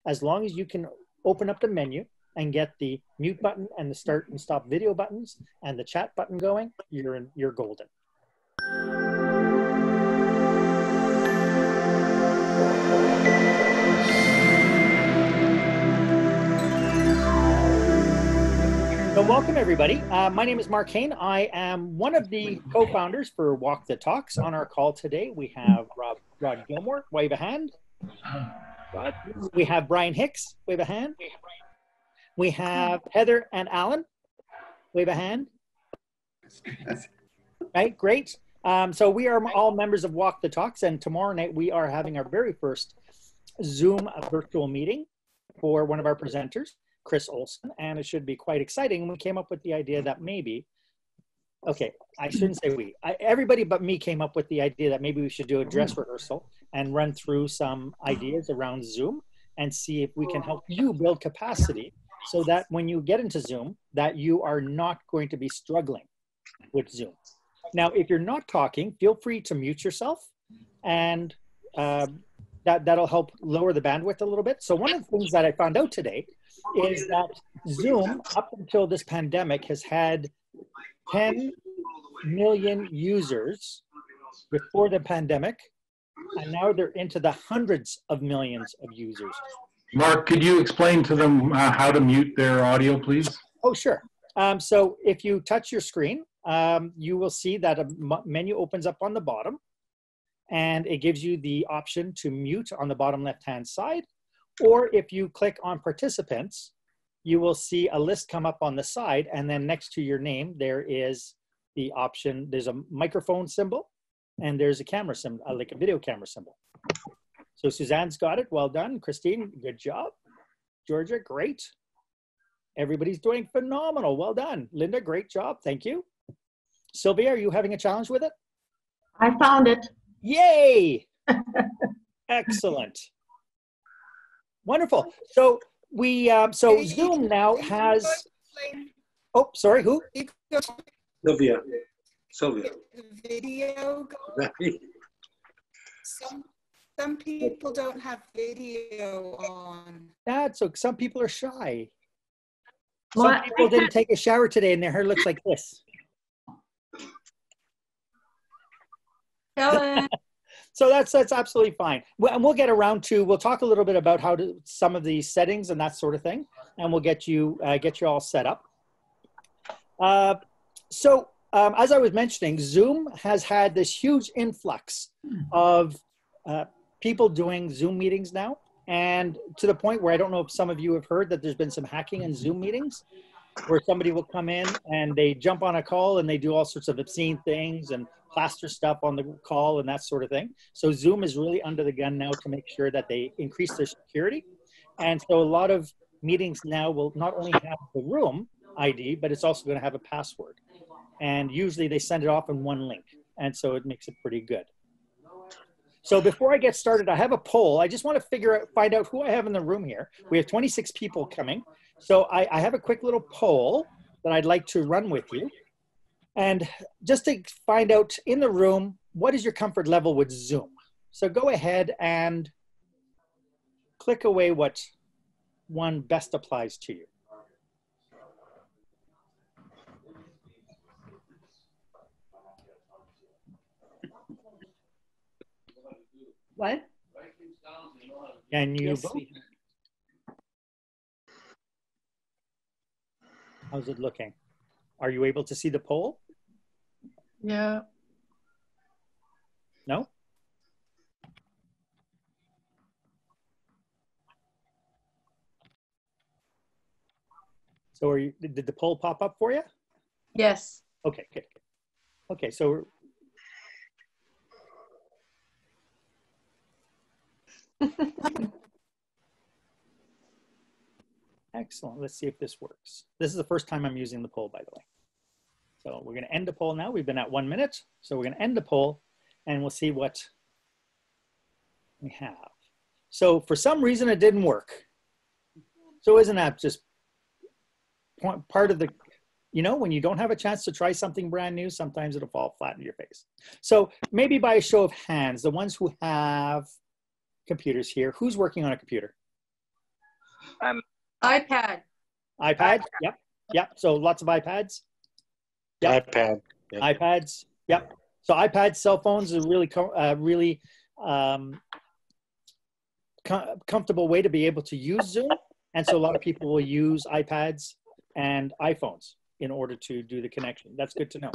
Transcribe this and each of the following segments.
as long as you can open up the menu and get the mute button and the start and stop video buttons and the chat button going, you're golden. So welcome everybody. My name is Marc Haine. I am one of the co-founders for Walk the Talks. On our call today, we have Rod Gilmore, wave a hand. We have Brian Hicks, wave a hand. We have Heather and Alan, wave a hand. Right, great. So we are all members of Walk the Talks, and tomorrow night we are having our very first Zoom virtual meeting for one of our presenters, Chris Olson, and it should be quite exciting. And we came up with the idea that maybe, okay, I shouldn't say we, everybody but me came up with the idea that maybe we should do a dress rehearsal and run through some ideas around Zoom and see if we can help you build capacity so that when you get into Zoom, that you are not going to be struggling with Zoom. Now, if you're not talking, feel free to mute yourself, and that'll help lower the bandwidth a little bit. So one of the things that I found out today is that Zoom, up until this pandemic, has had 10 million users before the pandemic, and now they're into the hundreds of millions of users. Mark, could you explain to them how to mute their audio, please? Oh, sure. So if you touch your screen, you will see that a menu opens up on the bottom, and it gives you the option to mute on the bottom left-hand side. Or if you click on participants, you will see a list come up on the side, and then next to your name, there is the option, there's a microphone symbol, and there's a camera symbol, like a video camera symbol. So Suzanne's got it, well done. Christine, good job. Georgia, great. Everybody's doing phenomenal, well done. Linda, great job, thank you. Sylvia, are you having a challenge with it? I found it. Yay! Excellent. Wonderful. So we so Zoom now has. Oh, sorry. Who? Sylvia. Sylvia. Video. Some people don't have video on. That's so. Some people are shy. Some people didn't take a shower today, and their hair looks like this. Helen. So that's absolutely fine. And we'll get around to, we'll talk a little bit about how to, some of the settings and that sort of thing, and we'll get you all set up. As I was mentioning, Zoom has had this huge influx of people doing Zoom meetings now, and to the point where I don't know if some of you have heard that there's been some hacking in Zoom meetings, where somebody will come in and they jump on a call and they do all sorts of obscene things and plaster stuff on the call and that sort of thing. So Zoom is really under the gun now to make sure that they increase their security. And so a lot of meetings now will not only have the room ID, but it's also going to have a password. And usually they send it off in one link. And so it makes it pretty good. So before I get started, I have a poll. I just want to find out who I have in the room here. We have 26 people coming. So I have a quick little poll that I'd like to run with you. And just to find out in the room, what is your comfort level with Zoom? So go ahead and click away what one best applies to you. What? Can you vote? How's it looking? Are you able to see the poll? Yeah. No? So did the poll pop up for you? Yes. Okay, good. Okay, so excellent. Let's see if this works. This is the first time I'm using the poll, by the way. So we're going to end the poll now. We've been at 1 minute. So we're going to end the poll and we'll see what we have. So for some reason, it didn't work. So isn't that just part of the, you know, when you don't have a chance to try something brand new, sometimes it'll fall flat in your face. So maybe by a show of hands, the ones who have computers here, who's working on a computer? iPad. iPad? Yep. Yep. So lots of iPads. Yep. iPad. Yep. iPads. Yep. So iPads, cell phones is a really comfortable way to be able to use Zoom. And so a lot of people will use iPads and iPhones in order to do the connection. That's good to know.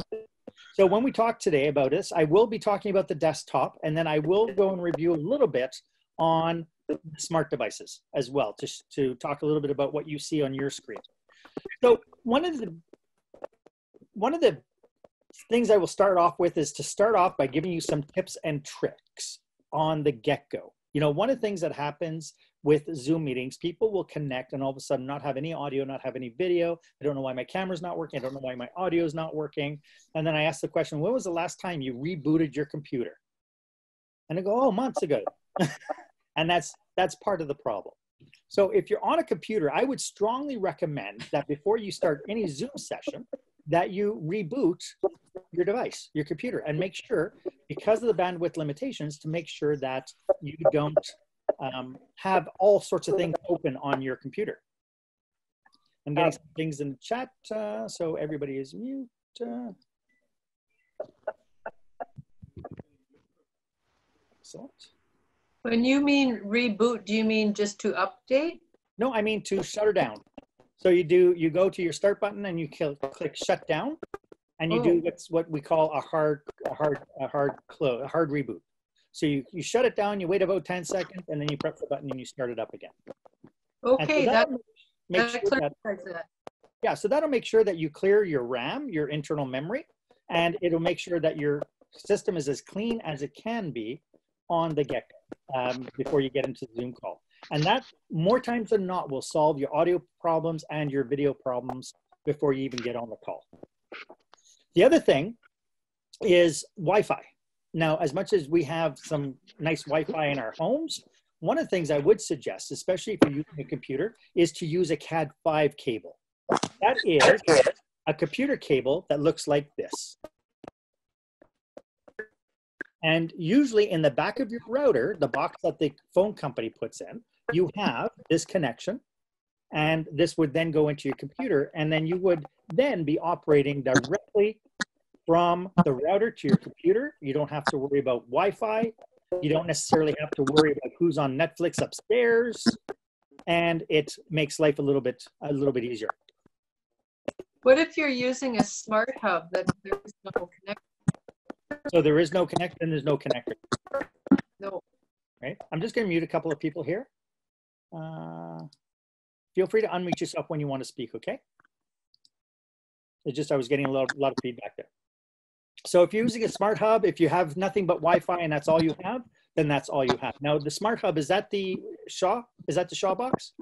So when we talk today about this, I will be talking about the desktop, and then I will go and review a little bit on smart devices as well, to talk a little bit about what you see on your screen. So one of the things I will start off with is to start off by giving you some tips and tricks on the get-go. You know, one of the things that happens with Zoom meetings, people will connect and all of a sudden not have any audio, not have any video. I don't know why my camera's not working. I don't know why my audio is not working. And then I ask the question, when was the last time you rebooted your computer? And I go, oh, months ago. And that's part of the problem. So if you're on a computer, I would strongly recommend that before you start any Zoom session, that you reboot your device, your computer, and make sure, because of the bandwidth limitations, to make sure that you don't have all sorts of things open on your computer. I'm getting some things in the chat, so everybody is mute. Excellent. When you mean reboot, do you mean just to update? No, I mean to shut her down. So you go to your start button and you click shut down, and you do what we call a hard reboot. So you shut it down, you wait about 10 seconds, and then you press the button and you start it up again. Okay, so that clarifies that. Yeah, so that'll make sure that you clear your RAM, your internal memory, and it'll make sure that your system is as clean as it can be on the get-go before you get into the Zoom call. And that, more times than not, will solve your audio problems and your video problems before you even get on the call. The other thing is Wi-Fi. Now, as much as we have some nice Wi-Fi in our homes, one of the things I would suggest, especially if you're using a computer, is to use a CAD5 cable. That is a computer cable that looks like this. And usually in the back of your router, the box that the phone company puts in, you have this connection, and this would then go into your computer, and then you would then be operating directly from the router to your computer. You don't have to worry about Wi-Fi. You don't necessarily have to worry about who's on Netflix upstairs, and it makes life a little bit easier. What if you're using a smart hub that there is no connector? So there is no connector, and there's no connector. No. Right. I'm just going to mute a couple of people here. Feel free to unmute yourself when you want to speak. Okay. It's just I was getting a lot of feedback there. So if you're using a smart hub, if you have nothing but Wi-Fi and that's all you have, then that's all you have. Now the smart hub, is that the Shaw? Is that the Shaw box?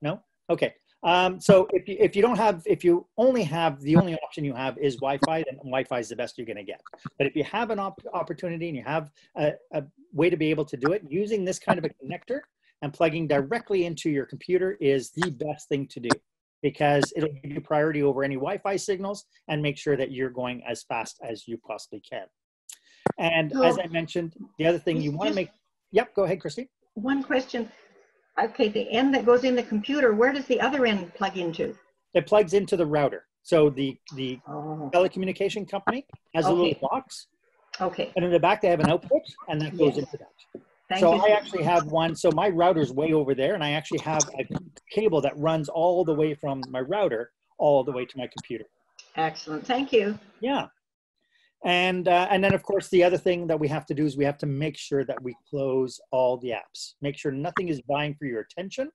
No. Okay. So if you only have, the only option you have is Wi-Fi, then Wi-Fi is the best you're going to get. But if you have an opportunity and you have a way to be able to do it, using this kind of a connector and plugging directly into your computer is the best thing to do, because it'll give you priority over any Wi-Fi signals and make sure that you're going as fast as you possibly can. And as I mentioned, the other thing you want to make, yep, go ahead, Christy. One question. Okay, the end that goes in the computer, where does the other end plug into? It plugs into the router. So the telecommunication company has a little box. Okay. And in the back, they have an output, and that goes into that. Thank so you. I actually have one. So my router's way over there, and I actually have a cable that runs all the way from my router all the way to my computer. Excellent. Thank you. Yeah. And then, of course, the other thing that we have to do is we have to make sure that we close all the apps. Make sure nothing is vying for your attention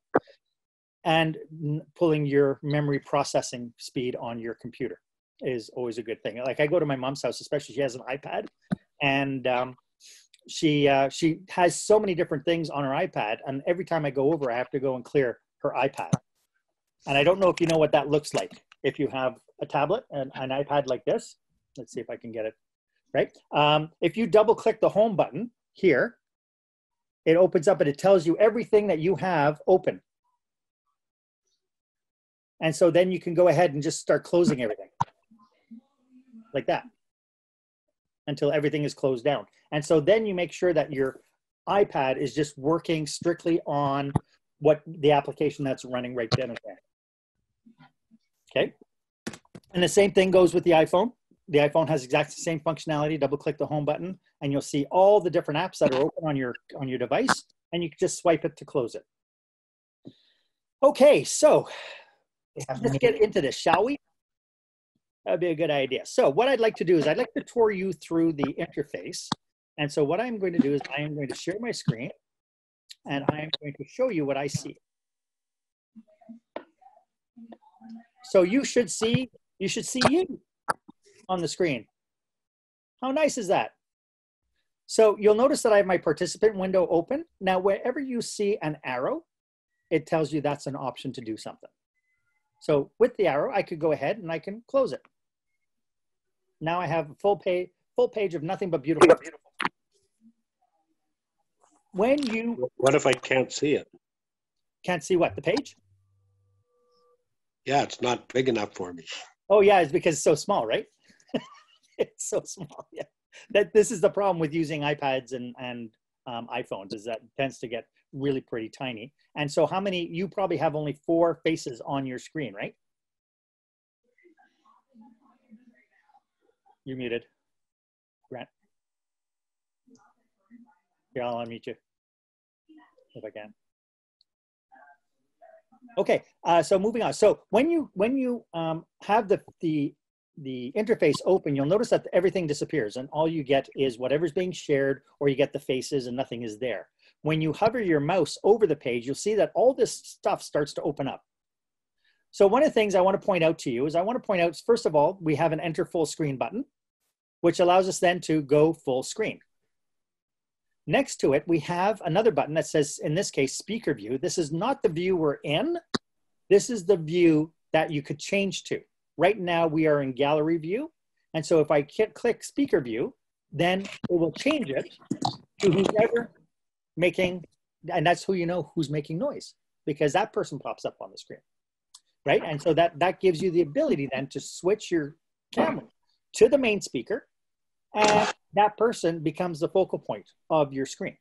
and pulling your memory processing speed on your computer is always a good thing. Like I go to my mom's house, especially she has an iPad, and she has so many different things on her iPad. And every time I go over, I have to go and clear her iPad. And I don't know if you know what that looks like. If you have a tablet and an iPad like this, let's see if I can get it right. If you double click the home button here, it opens up and it tells you everything that you have open. And so then you can go ahead and just start closing everything like that until everything is closed down. And so then you make sure that your iPad is just working strictly on what the application that's running right then and there. Okay. And the same thing goes with the iPhone. The iPhone has exactly the same functionality. Double click the home button and you'll see all the different apps that are open on your device, and you can just swipe it to close it. Okay, so let's get into this, shall we? That'd be a good idea. So what I'd like to do is I'd like to tour you through the interface. And so what I'm going to do is I am going to share my screen and I'm going to show you what I see. So you should see you on the screen. How nice is that? So you'll notice that I have my participant window open. Now, wherever you see an arrow, it tells you that's an option to do something. So with the arrow, I could go ahead and I can close it. Now I have a full page of nothing but beautiful. When you... What if I can't see it? Can't see what, the page? Yeah, it's not big enough for me. Oh yeah, it's because it's so small, right? It's so small, yeah. This is the problem with using iPads and iPhones, is that it tends to get really pretty tiny. And so how many, you probably have only 4 faces on your screen, right? You're muted, Grant. Here, I'll unmute you if I can. Okay, so moving on. So when you have the interface open, you'll notice that everything disappears and all you get is whatever's being shared, or you get the faces and nothing is there. When you hover your mouse over the page, you'll see that all this stuff starts to open up. So one of the things I want to point out to you is first of all, we have an enter full screen button, which allows us then to go full screen. Next to it, we have another button that says, in this case, speaker view. This is not the view we're in. This is the view that you could change to. Right now, we are in gallery view. And so if I click speaker view, then it will change it to whoever making, and that's who you know who's making noise, because that person pops up on the screen, right? And so that gives you the ability then to switch your camera to the main speaker, and that person becomes the focal point of your screen.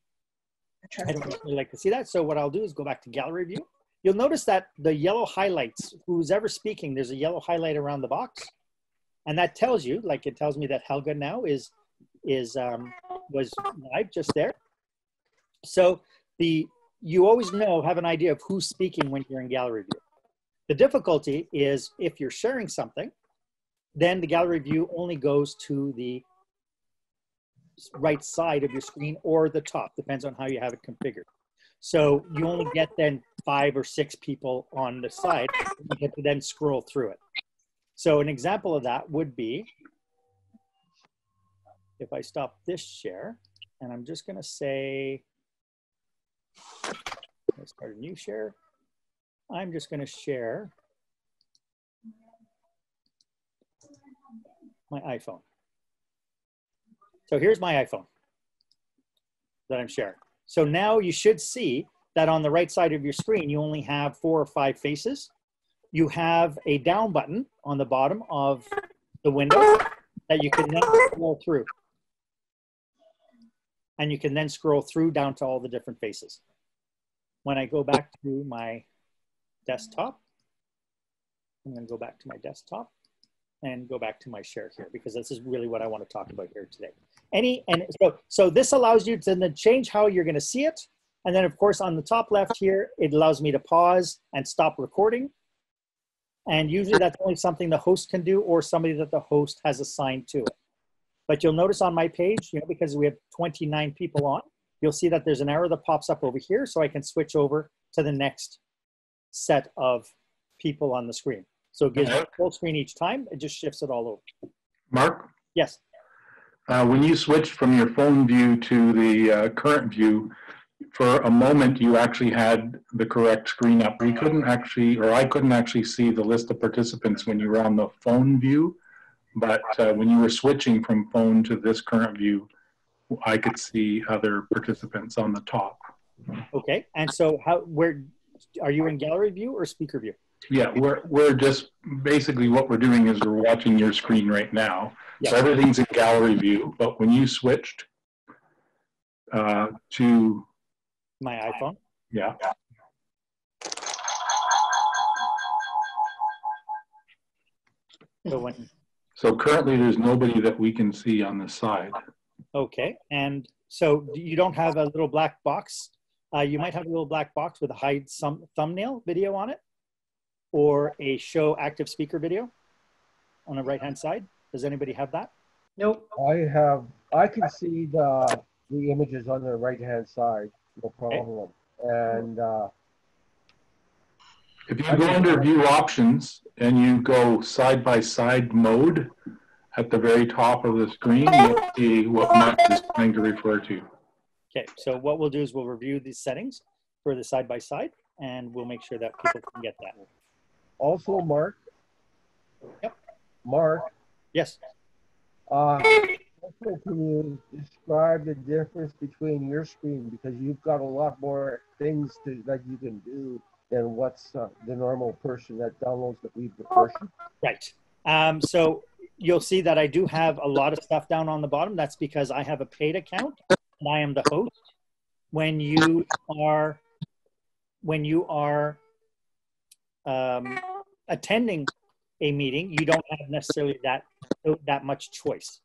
I don't really like to see that. So what I'll do is go back to gallery view. You'll notice that the yellow highlights, who's ever speaking, there's a yellow highlight around the box. And that tells you, like it tells me that Helga now was live just there. So you always have an idea of who's speaking when you're in gallery view. The difficulty is if you're sharing something, then the gallery view only goes to the right side of your screen or the top, depends on how you have it configured. So you only get then 5 or 6 people on the side, and you get to then scroll through it. So an example of that would be, if I stop this share, and I'm just gonna say, let's start a new share. I'm just gonna share my iPhone. So here's my iPhone that I'm sharing. So now you should see that on the right side of your screen, you only have 4 or 5 faces. You have a down button on the bottom of the window that you can then scroll through. And you can then scroll through down to all the different faces. When I go back to my desktop, I'm going to go back to my desktop and go back to my share here, because this is really what I want to talk about here today. So this allows you to then change how you're going to see it. And then of course on the top left here, it allows me to pause and stop recording. And usually that's only something the host can do, or somebody that the host has assigned to it. But you'll notice on my page, because we have 29 people on, you'll see that there's an arrow that pops up over here, so I can switch over to the next set of people on the screen. So it gives me full screen each time. It just shifts it all over. Mark? Yes. When you switched from your phone view to the current view, for a moment you actually had the correct screen up. We couldn't actually, or I couldn't actually see the list of participants when you were on the phone view, but when you were switching from phone to this current view, I could see other participants on the top. Okay, and so where are you in gallery view or speaker view? Yeah, we're just basically what we're doing is we're watching your screen right now. Yeah. So everything's in gallery view, but when you switched, to, My iPhone. yeah. So when, So currently there's nobody that we can see on this side. okay, and so you don't have a little black box. You might have a little black box with a hide some thumbnail video on it, or a show active speaker video on the right hand side. Does anybody have that? Nope. I can see the images on the right-hand side, no problem. And If you go under view options and you go side by side mode at the very top of the screen, you'll see what Mike is trying to refer to. Okay, so what we'll do is we'll review these settings for the side by side, and we'll make sure that people can get that. also, Mark. Yep. Mark. Yes. Also, can you describe the difference between your screen, because you've got a lot more things that you can do than what's the normal person that downloads the version? Right. So you'll see that I do have a lot of stuff down on the bottom. That's because I have a paid account and I am the host. When you are attending a meeting, you don't have necessarily that much choice.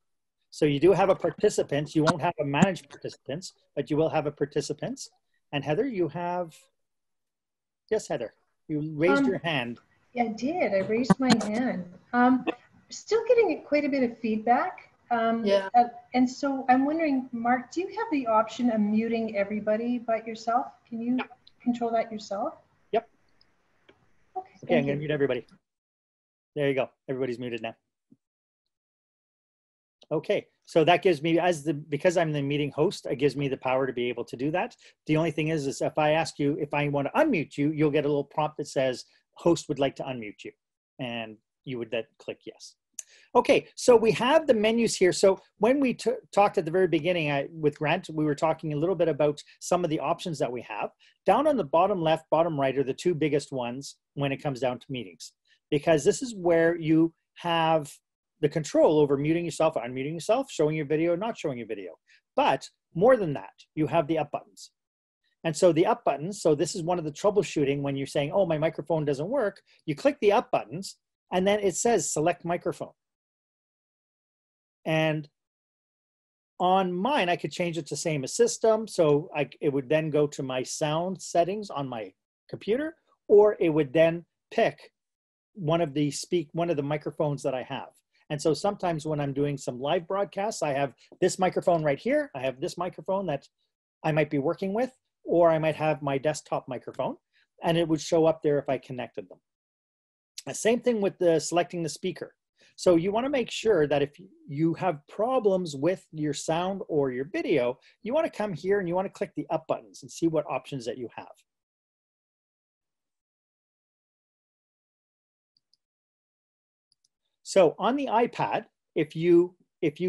So you do have a participant. You won't have a managed participants, but you will have a participants. And Heather, you have, yes, Heather, you raised your hand. Yeah, I did. I raised my hand. Still getting quite a bit of feedback. Yeah. And so I'm wondering, Mark, do you have the option of muting everybody but yourself? Can you control that yourself? Yep. Okay, I'm going to mute everybody. There you go. Everybody's muted now. Okay, so that gives me, because I'm the meeting host, it gives me the power to be able to do that. The only thing is if I ask you if I want to unmute you, you'll get a little prompt that says host would like to unmute you, and you would then click yes. Okay, so we have the menus here. So when we talked at the very beginning with Grant, we were talking a little bit about some of the options that we have. Down on the bottom left, bottom right are the two biggest ones when it comes down to meetings, because this is where you have the control over muting yourself, unmuting yourself, showing your video, not showing your video. But more than that, you have the up buttons. And so the up buttons, so this is one of the troubleshooting when you're saying, oh, my microphone doesn't work. You click the up buttons, and then it says select microphone. And on mine, I could change it to same as system. So it would then go to my sound settings on my computer, or it would then pick one of the microphones that I have. And so sometimes when I'm doing some live broadcasts, I have this microphone right here. I have this microphone that I might be working with, or I might have my desktop microphone, and it would show up there if I connected them. The same thing with selecting the speaker. So you want to make sure that if you have problems with your sound or your video, you want to come here and you want to click the up buttons and see what options that you have. So on the iPad, if you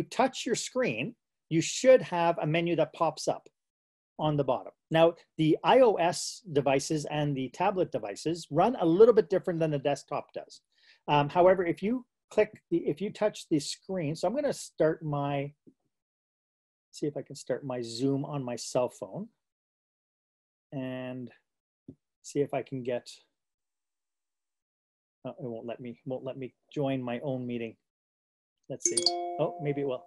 touch your screen, you should have a menu that pops up on the bottom. Now, the iOS devices and the tablet devices run a little bit different than the desktop does. However, if you touch the screen, so I'm going to start see if I can start my Zoom on my cell phone and see if I can get. Oh, it won't let me join my own meeting. Let's see. Oh, maybe it will.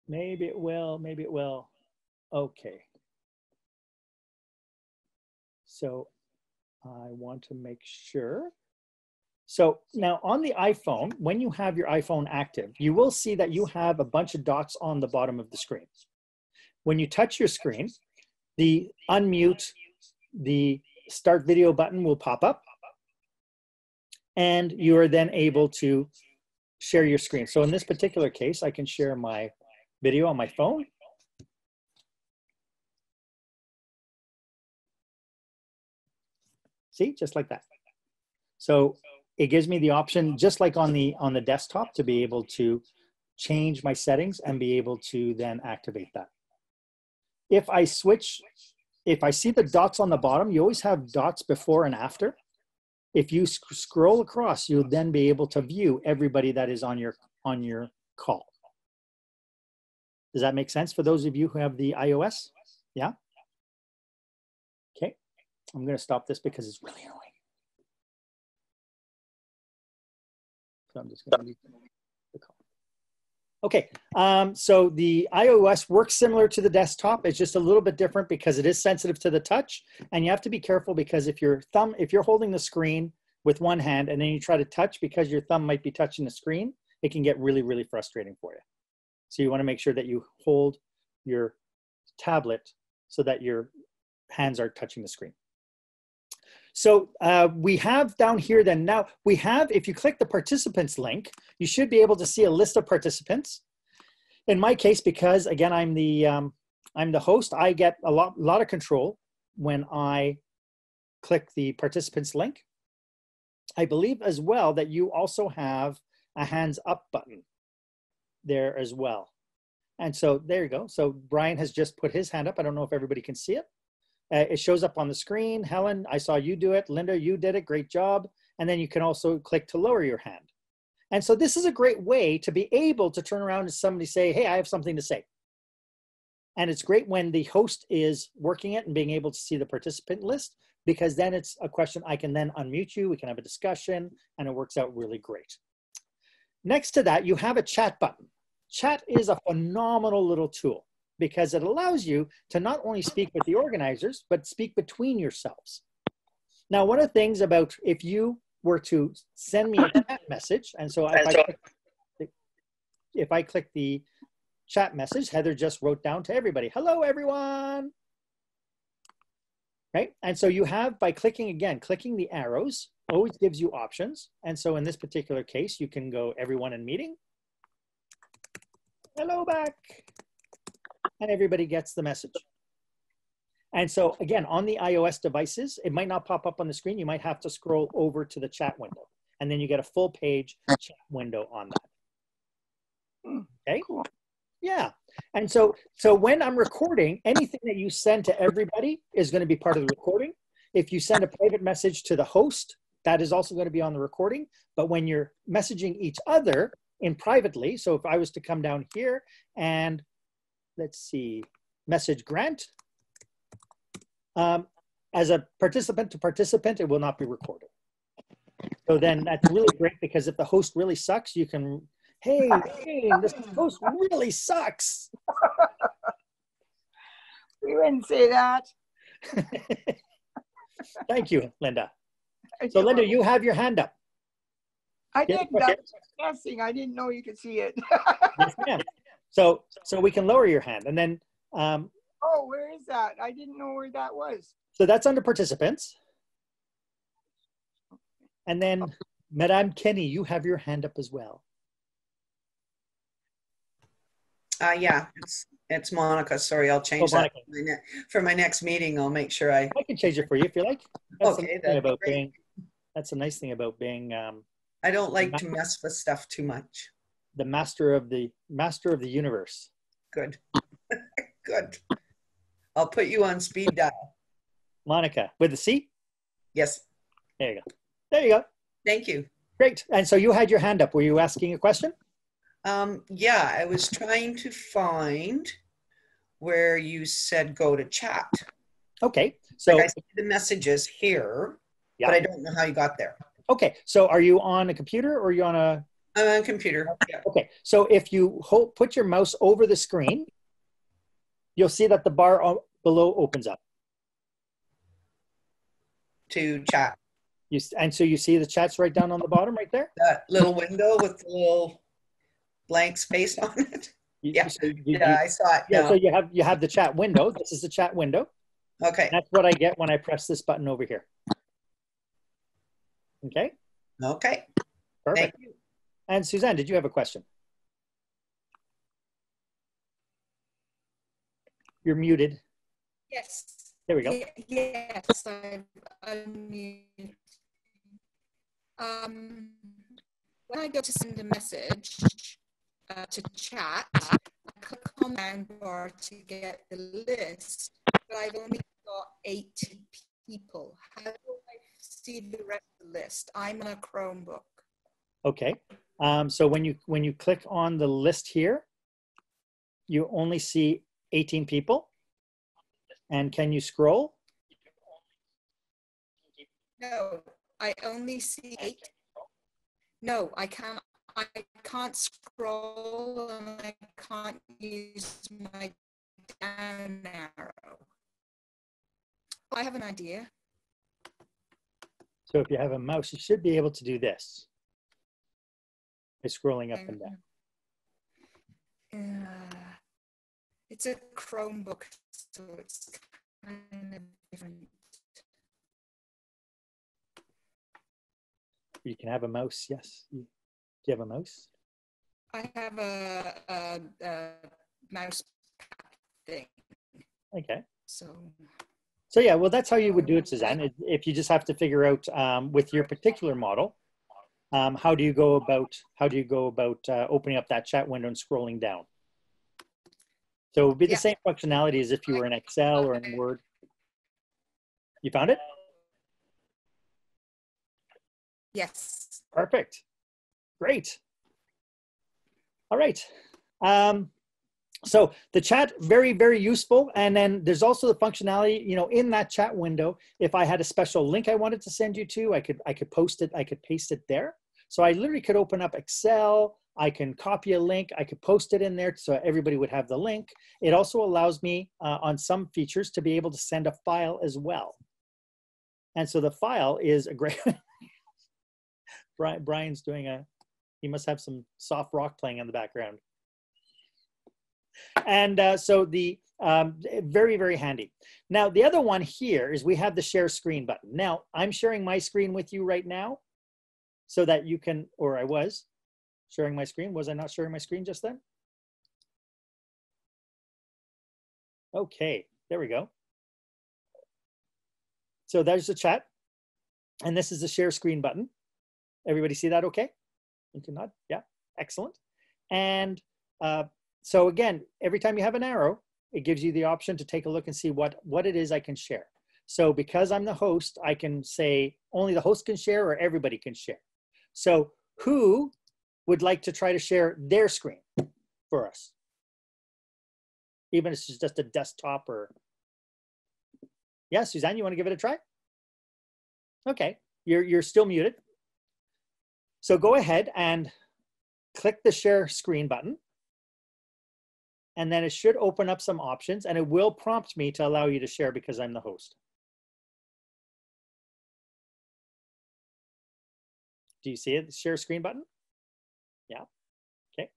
Maybe it will. Maybe it will. Okay. So I want to make sure. So now on the iPhone, when you have your iPhone active, you will see that you have a bunch of dots on the bottom of the screen. When you touch your screen, the unmute, the start video button will pop up, and you are then able to share your screen. So in this particular case, I can share my video on my phone. See, just like that. So it gives me the option, just like on the desktop, to be able to change my settings and be able to then activate that. If I see the dots on the bottom, you always have dots before and after. If you scroll across, you'll then be able to view everybody that is on your call. Does that make sense for those of you who have the iOS? Yeah? Okay, I'm gonna stop this because it's really annoying. So I'm just gonna leave the call. Okay, so the iOS works similar to the desktop. It's just a little bit different because it is sensitive to the touch, and you have to be careful because if you're holding the screen with one hand and then you try to touch, because your thumb might be touching the screen, it can get really, really frustrating for you. So you want to make sure that you hold your tablet so that your hands are touching the screen. So we have down here then now, we have, if you click the participants link, you should be able to see a list of participants. In my case, because again, I'm the host, I get a lot of control when I click the participants link. I believe as well that you also have a hands up button there as well. And so there you go. So Brian has just put his hand up. I don't know if everybody can see it. It shows up on the screen. Helen, I saw you do it. Linda, you did it. Great job. And then you can also click to lower your hand. And so this is a great way to be able to turn around and somebody say, hey, I have something to say. And it's great when the host is working it and being able to see the participant list, because then it's a question I can then unmute you. We can have a discussion and it works out really great. Next to that, you have a chat button. Chat is a phenomenal little tool because it allows you to not only speak with the organizers, but speak between yourselves. Now, one of the things about if you were to send me a chat message, and so if I click the chat message, Heather just wrote down to everybody, hello, everyone. Right? And so you have, by clicking the arrows, always gives you options. And so in this particular case, you can go everyone in meeting. Hello back. And everybody gets the message. And so again, on the iOS devices, it might not pop up on the screen. You might have to scroll over to the chat window. And then you get a full page chat window on that. Okay? Yeah. And so when I'm recording, anything that you send to everybody is going to be part of the recording. If you send a private message to the host, that is also going to be on the recording. But when you're messaging each other in privately, so if I was to come down here and let's see, message Grant, as a participant to participant, it will not be recorded. So then that's really great because if the host really sucks, you can, hey, this host really sucks. We wouldn't say that. Thank you, Linda. So Linda, you have your hand up. I did. That's guessing. I didn't know you could see it. Yes, ma'am. So we can lower your hand and then. Oh, where is that? I didn't know where that was. So that's under participants. And then Madame Kenny, you have your hand up as well. Yeah, it's Monica. Sorry, I'll change that for my next meeting. I'll make sure I can change it for you if you like. That's okay, that's a nice thing about being. I don't like to mess with stuff too much. The master of the universe. Good, good. I'll put you on speed dial. Monica, with the C? Yes. There you go. There you go. Thank you. Great. And so you had your hand up. Were you asking a question? Yeah, I was trying to find where you said go to chat. Okay. So like I see the messages here, yeah, but I don't know how you got there. Okay. So are you on a computer or are you on a? I'm on a computer. Yeah. Okay. So if you put your mouse over the screen, you'll see that the bar below opens up. To chat. And so you see the chats right down on the bottom right there? That little window with the little blank space on it. Yeah, I saw it. Yeah, so you have the chat window. This is the chat window. Okay. That's what I get when I press this button over here. Okay? Okay. Perfect. Thank you. And Suzanne, did you have a question? You're muted. Yes. There we go. Yes, I'm unmuted. When I go to send a message to chat, I click on the down bar to get the list, but I've only got 8 people. How do I see the rest of the list? I'm on a Chromebook. Okay. So when you click on the list here, you only see 18 people. And can you scroll? No, I only see 8. No, I can't scroll and I can't use my down arrow. I have an idea. So if you have a mouse, you should be able to do this by scrolling up and down. It's a Chromebook, so it's kind of different. You can have a mouse, yes. Do you have a mouse? I have a mouse thing. Okay. So yeah, well, that's how you would do it, Suzanne. If you just have to figure out with your particular model, how do you go about opening up that chat window and scrolling down? So it would be the same functionality as if you were in Excel or in Word. You found it? Yes. Perfect. Great. All right. So the chat, very, very useful. And then there's also the functionality, you know, in that chat window, if I had a special link I wanted to send you to, I could post it, I could paste it there. So I literally could open up Excel, I can copy a link, I could post it in there so everybody would have the link. It also allows me on some features to be able to send a file as well. And so the file is a great, Brian's doing he must have some soft rock playing in the background. And so the very, very handy. Now, the other one here is we have the share screen button. Now, I'm sharing my screen with you right now so that you can, or I was sharing my screen. Was I not sharing my screen just then? Okay, there we go. So there's the chat. And this is the share screen button. Everybody see that okay? You can nod, yeah, excellent. And so again, every time you have an arrow, it gives you the option to take a look and see what it is I can share. So because I'm the host, I can say only the host can share or everybody can share. So who would like to try to share their screen for us? Even if it's just a desktop or... Yeah, Suzanne, you want to give it a try? Okay, you're still muted. So go ahead and click the share screen button. And then it should open up some options and it will prompt me to allow you to share because I'm the host. Do you see it, the share screen button? Yeah, okay.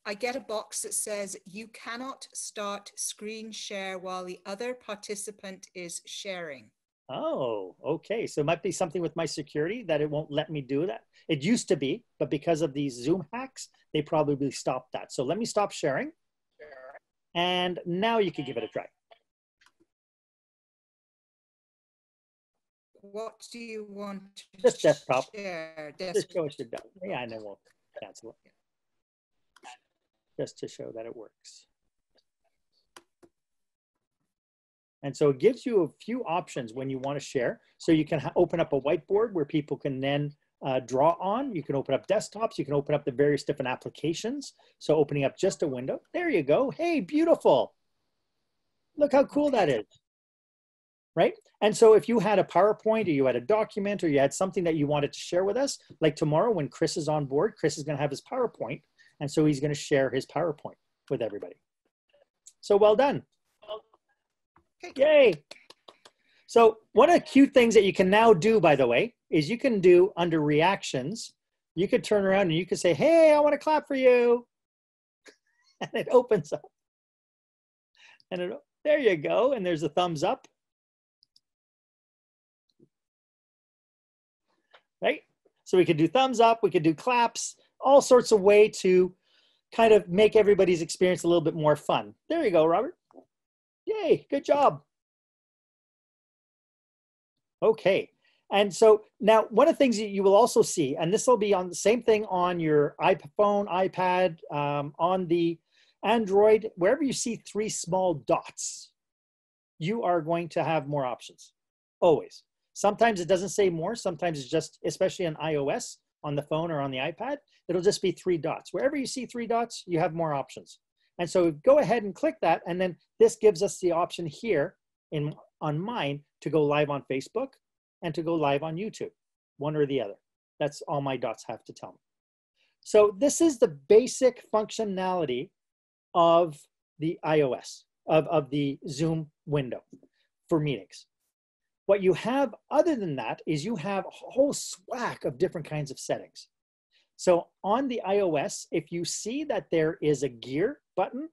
I get a box that says you cannot start screen share while the other participant is sharing. Oh, okay. So it might be something with my security that it won't let me do that. It used to be, but because of these Zoom hacks, they probably stopped that. So let me stop sharing. And now you can give it a try. What do you want to Just desktop. share? Just show us your desktop. Yeah, and then we'll cancel it. Just to show that it works. And so it gives you a few options when you want to share. So you can open up a whiteboard where people can then draw on. You can open up desktops. You can open up the various different applications. So opening up just a window. There you go. Hey, beautiful. Look how cool that is. Right? And so if you had a PowerPoint or you had a document or you had something that you wanted to share with us, like tomorrow when Chris is on board, Chris is going to have his PowerPoint. And so he's going to share his PowerPoint with everybody. So well done. Yay. So one of the cute things that you can now do, by the way, is you can do under reactions, you could turn around and you could say, hey, I want to clap for you. And it opens up. And there you go. And there's a thumbs up. Right? So we could do thumbs up, we could do claps, all sorts of way to kind of make everybody's experience a little bit more fun. There you go, Robert. Yay, good job. Okay, and so now one of the things that you will also see, and this will be on the same thing on your iPhone, iPad, on the Android, wherever you see 3 small dots, you are going to have more options, always. Sometimes it doesn't say more, sometimes it's just, especially on iOS, on the phone or on the iPad, it'll just be 3 dots. Wherever you see 3 dots, you have more options. And so go ahead and click that. And then this gives us the option here on mine to go live on Facebook and to go live on YouTube, one or the other. That's all my dots have to tell me. So this is the basic functionality of the iOS, of the Zoom window for meetings. What you have other than that is you have a whole swack of different kinds of settings. So on the iOS, if you see that there is a gear button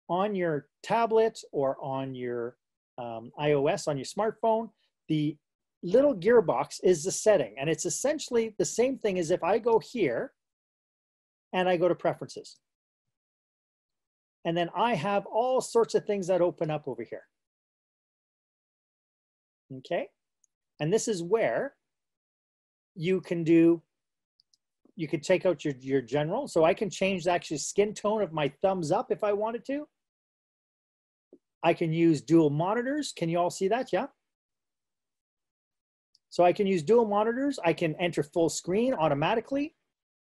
on your tablet or on your iOS, on your smartphone, the little gearbox is the setting. And it's essentially the same thing as if I go here and I go to preferences. And then I have all sorts of things that open up over here. Okay. And this is where you can do, you can take out your general. So I can change the actual skin tone of my thumbs up if I wanted to. I can use dual monitors. Can you all see that? Yeah. So I can use dual monitors. I can enter full screen automatically.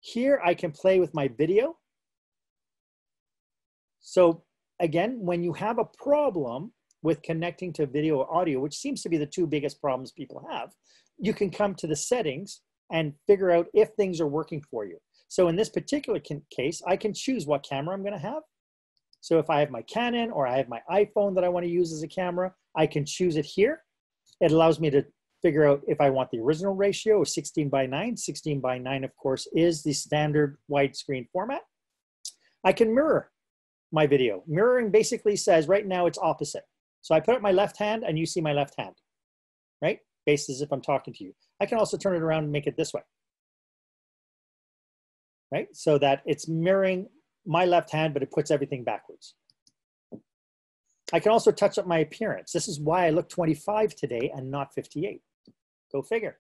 Here I can play with my video. So again, when you have a problem with connecting to video or audio, which seems to be the 2 biggest problems people have, you can come to the settings and figure out if things are working for you. So in this particular case, I can choose what camera I'm going to have. So if I have my Canon or I have my iPhone that I want to use as a camera, I can choose it here. It allows me to figure out if I want the original ratio of 16:9. 16:9, of course, is the standard widescreen format. I can mirror my video. Mirroring basically says right now it's opposite. So I put up my left hand and you see my left hand, right? Based as if I'm talking to you. I can also turn it around and make it this way, right? So that it's mirroring my left hand, but it puts everything backwards. I can also touch up my appearance. This is why I look 25 today and not 58. Go figure.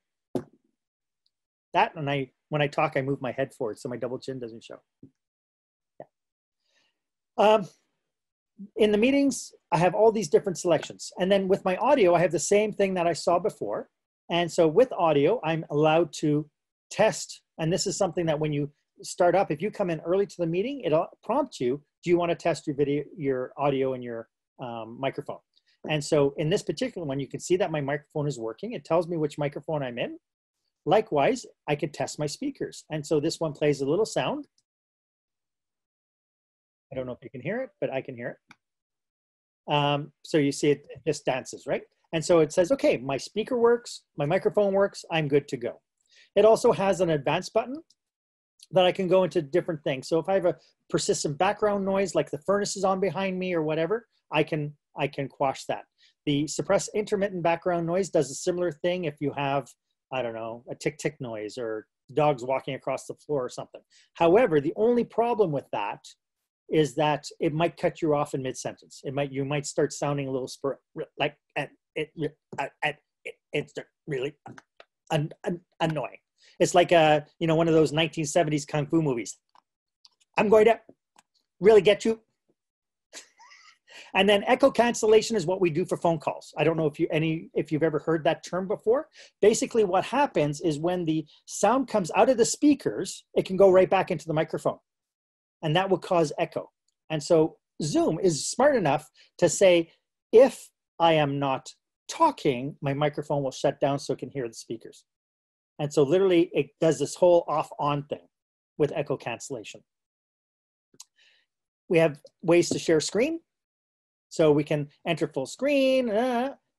That, and when I talk, I move my head forward so my double chin doesn't show. Yeah. In the meetings, I have all these different selections. And then with my audio, I have the same thing that I saw before. And so with audio, I'm allowed to test. And this is something that when you start up, if you come in early to the meeting, it'll prompt you, do you want to test your video, your audio and your microphone? And so in this particular one, you can see that my microphone is working. It tells me which microphone I'm in. Likewise, I can test my speakers. And so this one plays a little sound. I don't know if you can hear it, but I can hear it. So you see it just dances, right? And so it says, okay, my speaker works, my microphone works, I'm good to go. It also has an advanced button that I can go into different things. So if I have a persistent background noise, like the furnace is on behind me or whatever, I can quash that. The suppress intermittent background noise does a similar thing if you have, I don't know, a tick-tick noise or dogs walking across the floor or something. However, the only problem with that is that it might cut you off in mid-sentence. You might start sounding a little like it's really annoying. It's like one of those 1970s kung fu movies. I'm going to really get you. And then echo cancellation is what we do for phone calls. I don't know if you've ever heard that term before. Basically, what happens is when the sound comes out of the speakers, it can go right back into the microphone. And that will cause echo. And so Zoom is smart enough to say, if I am not talking, my microphone will shut down so it can hear the speakers. And so literally it does this whole off-on thing with echo cancellation. We have ways to share screen. So we can enter full screen.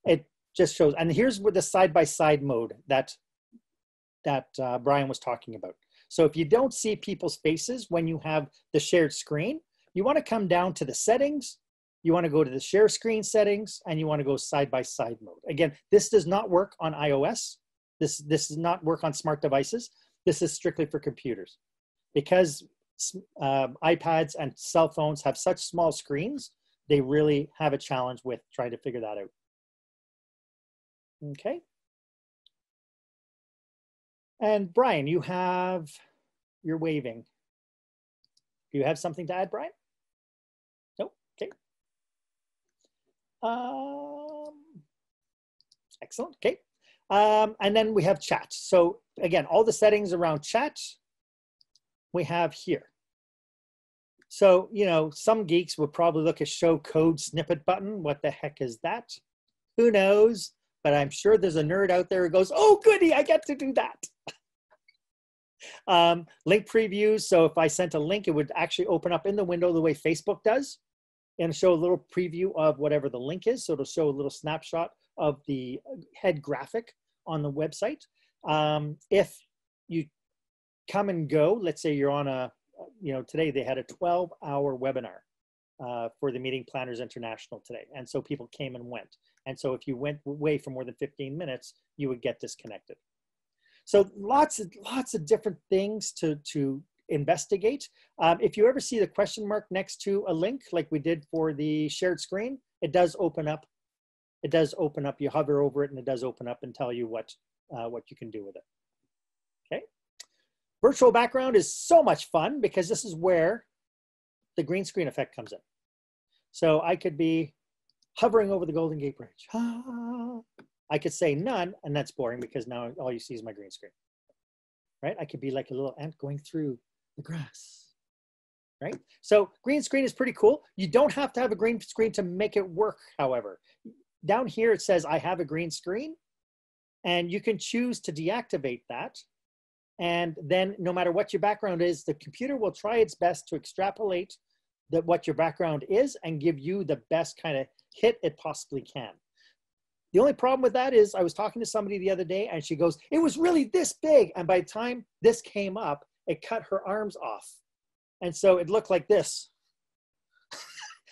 It just shows, and here's where the side-by-side mode that Brian was talking about. So if you don't see people's faces when you have the shared screen, you want to come down to the settings, you want to go to the share screen settings, and you want to go side-by-side mode. Again, this does not work on iOS. This does not work on smart devices. This is strictly for computers. Because iPads and cell phones have such small screens, they really have a challenge with trying to figure that out. Okay. And Brian, you're waving. Do you have something to add, Brian? No? Okay. Excellent, okay. And then we have chat. So again, all the settings around chat we have here. So, you know, some geeks would probably look at show code snippet button. What the heck is that? Who knows? But I'm sure there's a nerd out there who goes, oh, goody, I get to do that. Link previews. So if I sent a link, it would actually open up in the window the way Facebook does and show a little preview of whatever the link is. So it'll show a little snapshot of the head graphic on the website. If you come and go, let's say you're on a, you know, today they had a 12-hour webinar for the Meeting Planners International today. And so people came and went. And so if you went away for more than 15 minutes, you would get disconnected. So lots of different things to investigate. If you ever see the question mark next to a link, like we did for the shared screen, it does open up. It does open up. You hover over it and it does open up and tell you what you can do with it. Okay. Virtual background is so much fun because this is where the green screen effect comes in. So I could be hovering over the Golden Gate Bridge. I could say none, and that's boring because now all you see is my green screen, right? I could be like a little ant going through the grass, right? So green screen is pretty cool. You don't have to have a green screen to make it work, however. Down here it says I have a green screen, and you can choose to deactivate that. And then no matter what your background is, the computer will try its best to extrapolate what your background is and give you the best kind of hit it possibly can. The only problem with that is I was talking to somebody the other day and she goes, it was really this big. And by the time this came up, it cut her arms off. And so it looked like this,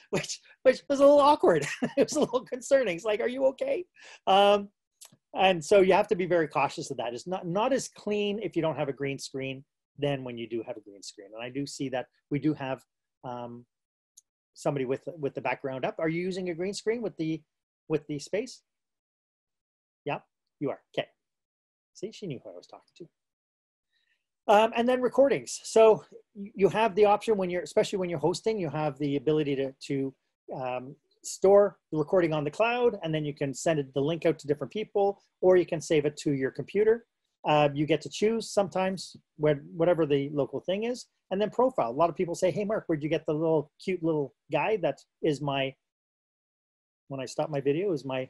which was a little awkward. It was a little concerning. It's like, are you okay? And so you have to be very cautious of that. It's not as clean if you don't have a green screen than when you do have a green screen. And I do see that we do have somebody with the background up. Are you using a green screen with the space? Yeah, you are. Okay. See, she knew who I was talking to. And then recordings. So you have the option when you're, especially when you're hosting, you have the ability to store the recording on the cloud, and then you can send the link out to different people, or you can save it to your computer. You get to choose sometimes whatever the local thing is, and then profile. A lot of people say, hey, Mark, where'd you get the little cute little guy that is my, when I stop my video, is my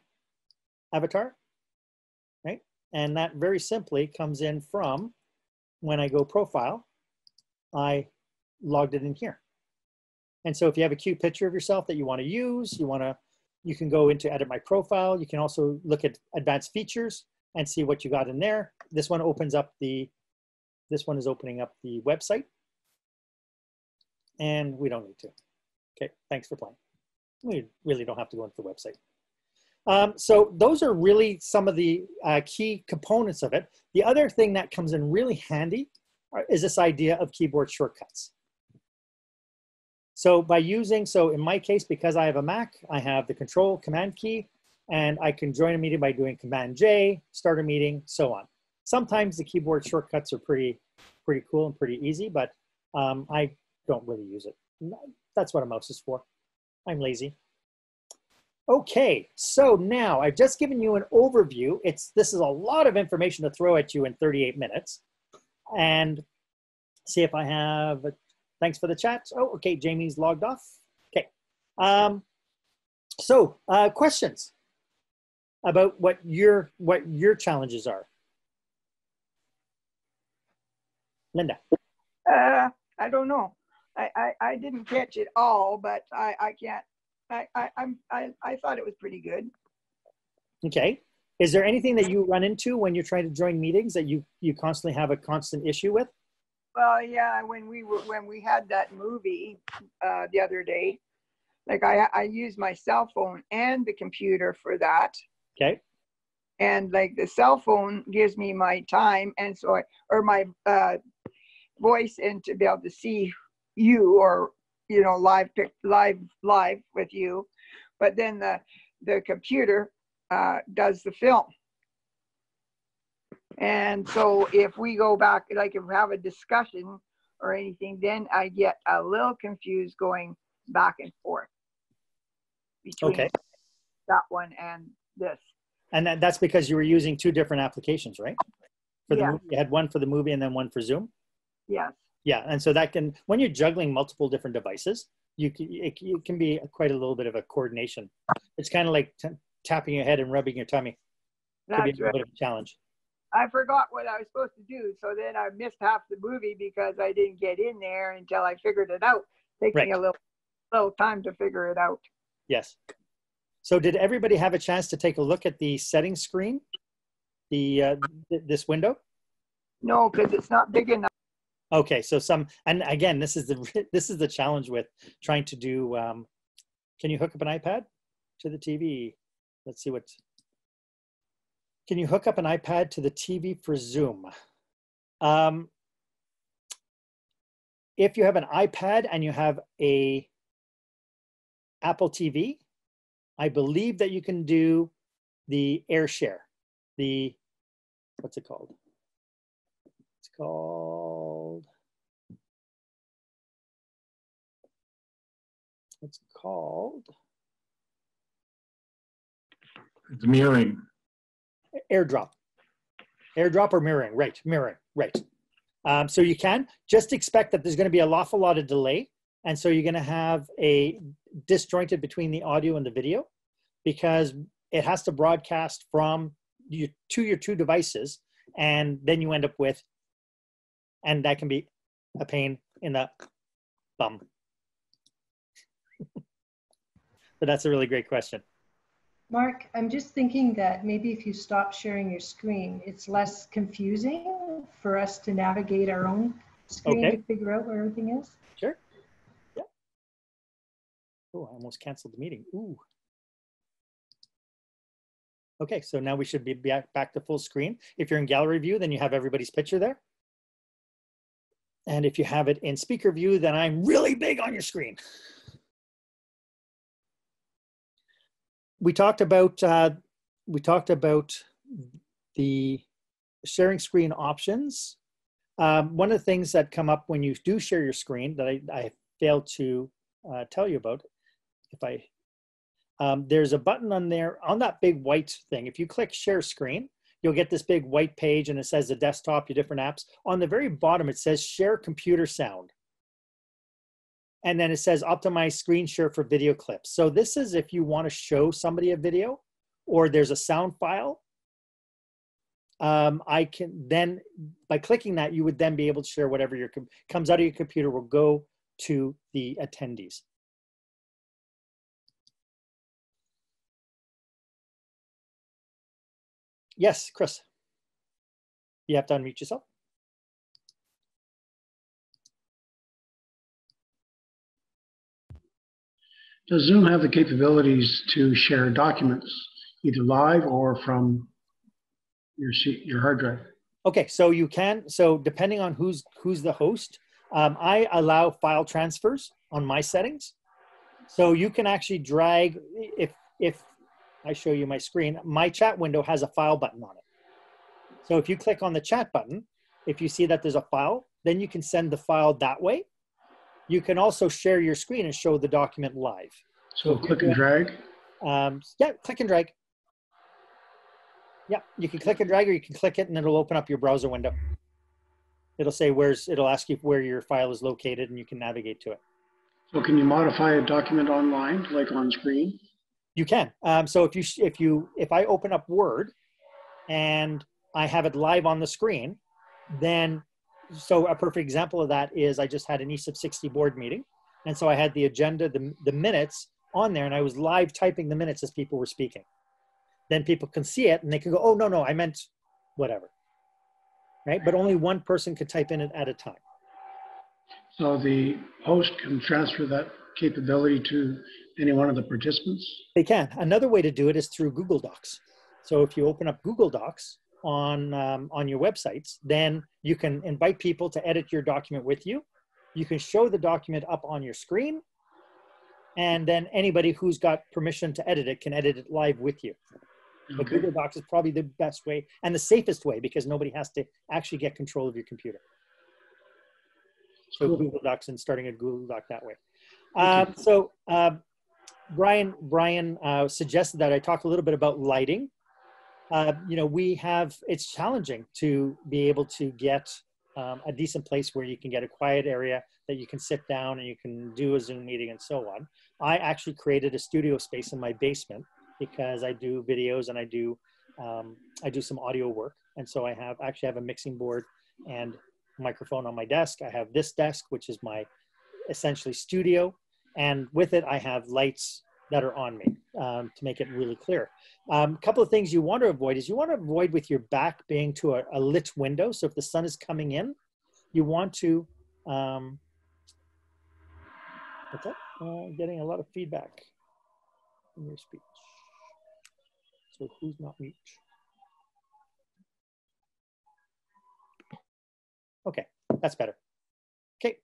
avatar, right? And that very simply comes in from when I go profile, I logged it in here. And so if you have a cute picture of yourself that you want to use, you can go into edit my profile. You can also look at advanced features and see what you got in there. This one opens up this one is opening up the website. And we don't need to. Okay, thanks for playing. We really don't have to go into the website. So those are really some of the key components of it. The other thing that comes in really handy is this idea of keyboard shortcuts. So by using, so in my case, because I have a Mac, I have the Control Command key, and I can join a meeting by doing Command J, start a meeting, so on. Sometimes the keyboard shortcuts are pretty cool and pretty easy, but I don't really use it. That's what a mouse is for. I'm lazy. Okay, so now I've just given you an overview. This is a lot of information to throw at you in 38 minutes. And see if I have, thanks for the chat. Oh, okay, Jamie's logged off. Okay, so questions about what your challenges are. Linda. I don't know. I didn't catch it all, but I can't. I thought it was pretty good. Okay. Is there anything that you run into when you're trying to join meetings that you constantly have a constant issue with? Well, yeah, when we had that movie the other day, like I used my cell phone and the computer for that. Okay. And like the cell phone gives me my time, and so or my voice, and to be able to see you, or you know, live with you. But then the computer does the film. And so if we go back, like if we have a discussion or anything, then I get a little confused going back and forth between that one and this. And that's because you were using two different applications, right? For the Yeah. movie, you had one for the movie and then one for Zoom. Yes. Yeah, and so that can, when you're juggling multiple different devices, it can be quite a little bit of a coordination. It's kind of like tapping your head and rubbing your tummy. Could be a That's little right. bit of a challenge. I forgot what I was supposed to do, so then I missed half the movie because I didn't get in there until I figured it out. Takes me Right. a little time to figure it out. Yes. So did everybody have a chance to take a look at the settings screen? This window? No, because it's not big enough. Okay, so and again, this is the challenge with trying to do. Can you hook up an iPad to the TV? Let's see what. Can you hook up an iPad to the TV for Zoom? If you have an iPad and you have a Apple TV, I believe that you can do the AirShare. What's it called? It's called. It's called. It's mirroring. AirDrop. AirDrop or mirroring, right, mirroring, right. So you can just expect that there's going to be an awful lot of delay. And so you're going to have a disjointed between the audio and the video because it has to broadcast from your two devices. And then you end up with, and that can be a pain in the bum. But that's a really great question. Mark, I'm just thinking that maybe if you stop sharing your screen, it's less confusing for us to navigate our own screen Okay. to figure out where everything is. Sure. Yeah. Oh, I almost canceled the meeting. Ooh. Okay, so now we should be back to full screen. If you're in gallery view, then you have everybody's picture there. And if you have it in speaker view, then I'm really big on your screen. We talked about the sharing screen options. One of the things that come up when you do share your screen that I failed to tell you about, there's a button on there on that big white thing. If you click share screen, you'll get this big white page and it says the desktop, your different apps. On the very bottom, it says share computer sound. And then it says optimize screen share for video clips. So this is if you want to show somebody a video or there's a sound file. I can then, by clicking that, you would then be able to share whatever comes out of your computer will go to the attendees. Yes, Chris. You have to unmute yourself. Does Zoom have the capabilities to share documents, either live or from your hard drive? Okay, so you can. So depending on who's the host, I allow file transfers on my settings. So you can actually drag. If I show you my screen, my chat window has a file button on it. So if you click on the chat button, if you see that there's a file, then you can send the file that way. You can also share your screen and show the document live. So click and drag? Yeah, click and drag. Yeah, you can click and drag or you can click it and it'll open up your browser window. It'll say it'll ask you where your file is located and you can navigate to it. So can you modify a document online, like on screen? You can. So if I open up Word and I have it live on the screen, then, so a perfect example of that is I just had an ESIP 60 board meeting. And so I had the agenda, the minutes on there, and I was live typing the minutes as people were speaking. Then people can see it and they can go, oh, no, I meant whatever, right? But only one person could type in it at a time. So the host can transfer that capability to any one of the participants? They can. Another way to do it is through Google Docs. So if you open up Google Docs on your websites, then you can invite people to edit your document with you. You can show the document up on your screen, and then anybody who's got permission to edit it can edit it live with you. But Okay. Google Docs is probably the best way and the safest way because nobody has to actually get control of your computer. So Cool. Google Docs and starting a Google Doc that way. Thank you. So Brian suggested that I talk a little bit about lighting. you know, it's challenging to be able to get a decent place where you can get a quiet area that you can sit down and you can do a Zoom meeting and so on. I actually created a studio space in my basement because I do videos and I do some audio work. And so I actually have a mixing board and microphone on my desk. I have this desk, which is my essentially studio. And with it, I have lights that are on me to make it really clear. A couple of things you want to avoid is you want to avoid with your back being to a lit window. So if the sun is coming in, you want to, what's that? Getting a lot of feedback in your speech. So who's not mute? Okay, that's better. Okay.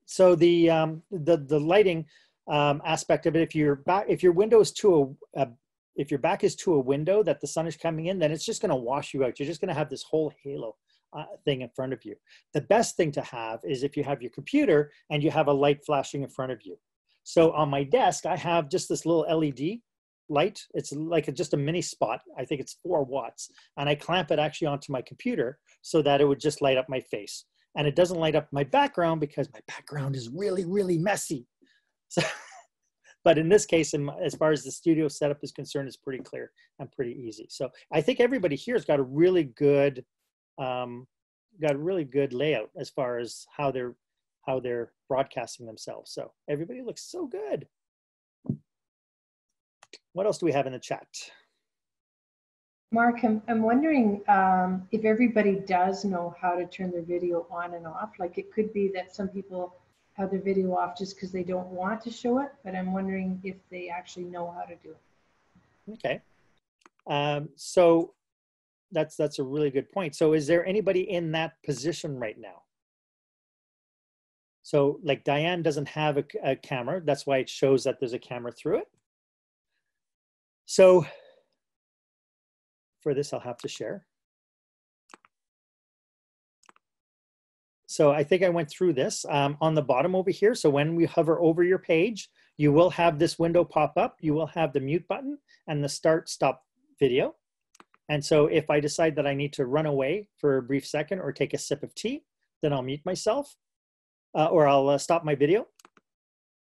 So the lighting aspect of it, if your window is to if your back is to a window that the sun is coming in, then it's just going to wash you out. You're just going to have this whole halo thing in front of you. The best thing to have is if you have your computer and you have a light flashing in front of you. So on my desk, I have just this little LED light. It's like just a mini spot. I think it's 4 watts. And I clamp it actually onto my computer so that it would just light up my face. And it doesn't light up my background because my background is really, really messy. So, but in this case, as far as the studio setup is concerned, it's pretty clear and pretty easy. So I think everybody here has got a really good, layout as far as how they're broadcasting themselves. So everybody looks so good. What else do we have in the chat? Mark, I'm wondering if everybody does know how to turn their video on and off. Like it could be that some people have their video off just because they don't want to show it, but I'm wondering if they actually know how to do it. Okay. So that's a really good point. So is there anybody in that position right now? So like Diane doesn't have a camera. That's why it shows that there's a camera through it. So for this, I'll have to share. So I think I went through this on the bottom over here. So when we hover over your page, you will have this window pop up. You will have the mute button and the start stop video. And so if I decide that I need to run away for a brief second or take a sip of tea, then I'll mute myself or I'll stop my video.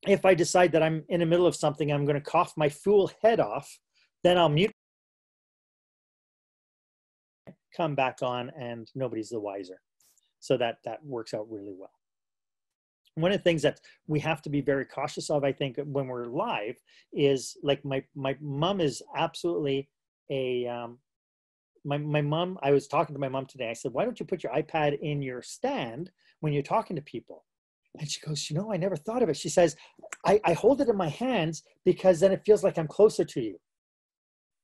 If I decide that I'm in the middle of something, I'm going to cough my fool head off, then I'll mute, come back on, and nobody's the wiser. So that works out really well. One of the things that we have to be very cautious of, I think, when we're live is like my mom is absolutely my mom, I was talking to my mom today. I said, why don't you put your iPad in your stand when you're talking to people? And she goes, you know, I never thought of it. She says, I hold it in my hands because then it feels like I'm closer to you.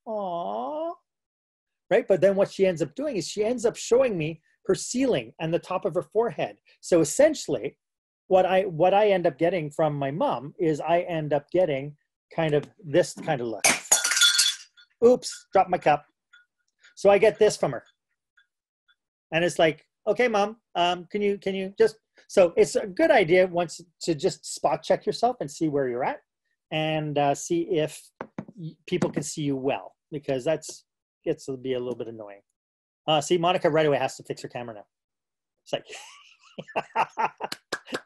Aww. Right? But then what she ends up doing is she ends up showing me her ceiling and the top of her forehead. So essentially, what I end up getting from my mom is I end up getting kind of this kind of look. Oops, dropped my cup. So I get this from her. And it's like, okay, Mom, can you just, so it's a good idea once to just spot check yourself and see where you're at and see if people can see you well, because that's gets to be a little bit annoying. See, Monica right away has to fix her camera now. It's like,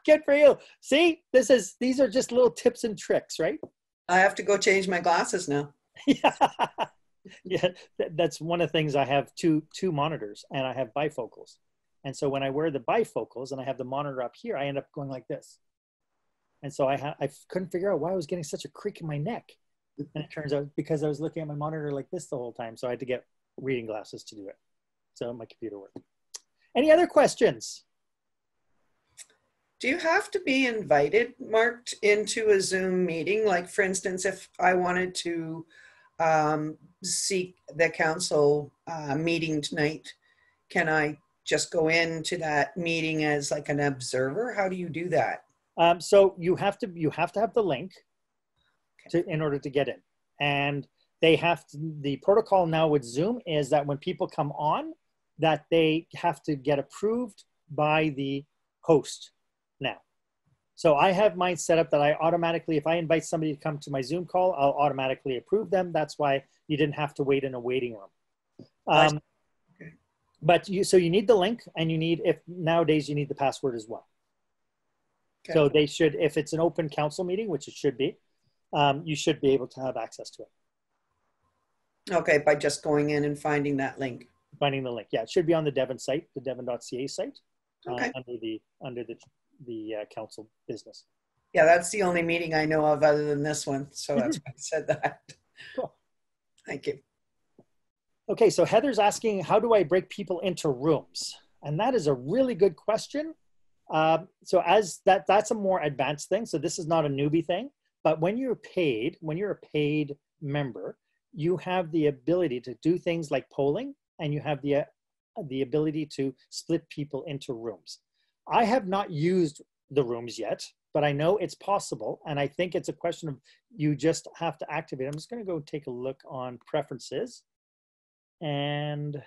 good for you. See, these are just little tips and tricks, right? I have to go change my glasses now. Yeah, that's one of the things. I have two monitors and I have bifocals. And so when I wear the bifocals and I have the monitor up here, I end up going like this. And so I couldn't figure out why I was getting such a creak in my neck. And it turns out because I was looking at my monitor like this the whole time. So I had to get reading glasses to do it. So my computer worked. Any other questions? Do you have to be invited, Mark, into a Zoom meeting? Like, for instance, if I wanted to seek the council meeting tonight, can I just go into that meeting as like an observer? How do you do that? So you have to have the link in order to get in. And they have to, the protocol now with Zoom is that when people come on, that they have to get approved by the host now. So I have mine set up that I automatically, if I invite somebody to come to my Zoom call, I'll automatically approve them. That's why you didn't have to wait in a waiting room. But so you need the link, and you need, if nowadays you need the password as well. Okay. So they should, if it's an open council meeting, which it should be, you should be able to have access to it. Okay, by just going in and finding that link. Finding the link, yeah, it should be on the Devon site, the devon.ca site, okay. Under the council business. Yeah, that's the only meeting I know of other than this one, so that's why I said that. Cool. Thank you. Okay, so Heather's asking, how do I break people into rooms? And that is a really good question. So as that's a more advanced thing. So this is not a newbie thing, but when you're a paid member, you have the ability to do things like polling, and you have the ability to split people into rooms. I have not used the rooms yet, but I know it's possible. And I think it's a question of, you just have to activate. I'm just going to go take a look on preferences. And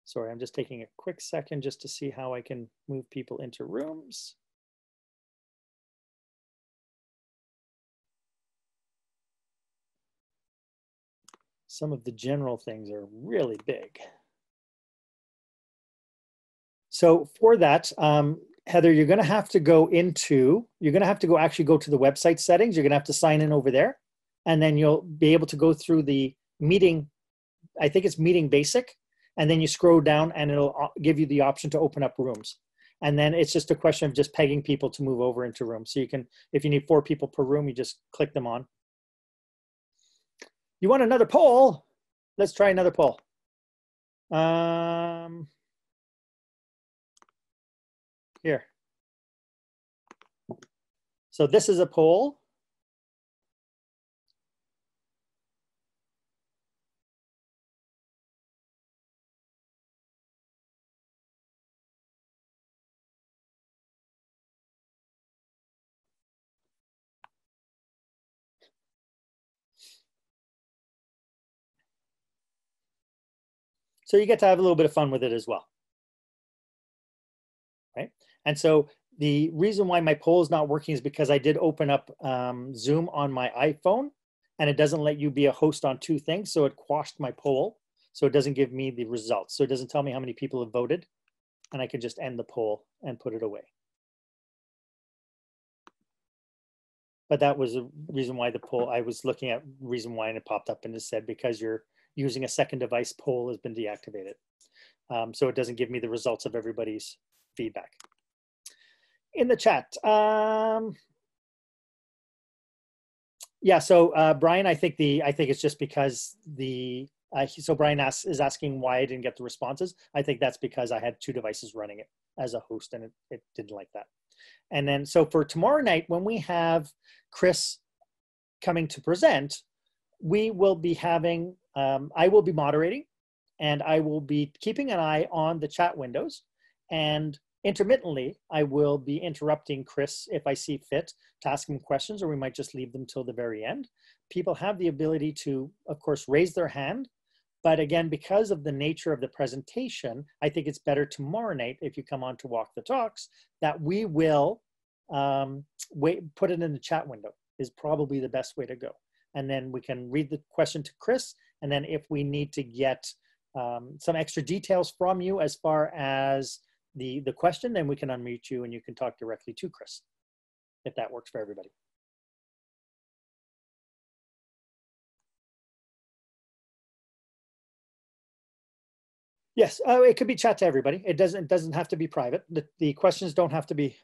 sorry, I'm just taking a quick second just to see how I can move people into rooms. Some of the general things are really big. So for that, Heather, you're going to have to go actually go to the website settings. You're going to have to sign in over there, and then you'll be able to go through the meeting. I think it's meeting basic, and then you scroll down and it'll give you the option to open up rooms. And then it's just a question of just pegging people to move over into rooms. So you can, if you need 4 people per room, you just click them on. You want another poll? Let's try another poll. Here. So this is a poll. So you get to have a little bit of fun with it as well. Right? And so the reason why my poll is not working is because I did open up Zoom on my iPhone, and it doesn't let you be a host on 2 things. So it quashed my poll. So it doesn't give me the results. So it doesn't tell me how many people have voted, and I can just end the poll and put it away. But that was the reason why the poll, I was looking at reason why, and it popped up and it said, because you're using a second device, poll has been deactivated. So it doesn't give me the results of everybody's feedback. In the chat, yeah. So Brian, I think it's just because so Brian is asking why I didn't get the responses. I think that's because I had 2 devices running it as a host, and it didn't like that. And then so for tomorrow night, when we have Chris coming to present, we will be having, I will be moderating, and I will be keeping an eye on the chat windows, and intermittently, I will be interrupting Chris if I see fit to ask him questions, or we might just leave them till the very end. People have the ability to, of course, raise their hand. But again, because of the nature of the presentation, I think it's better tomorrow night, if you come on to Walk the Talks, that we will put it in the chat window is probably the best way to go. And then we can read the question to Chris. And then if we need to get some extra details from you as far as the question, then we can unmute you and you can talk directly to Chris, if that works for everybody. Yes, it could be chat to everybody. It doesn't have to be private. The questions don't have to be.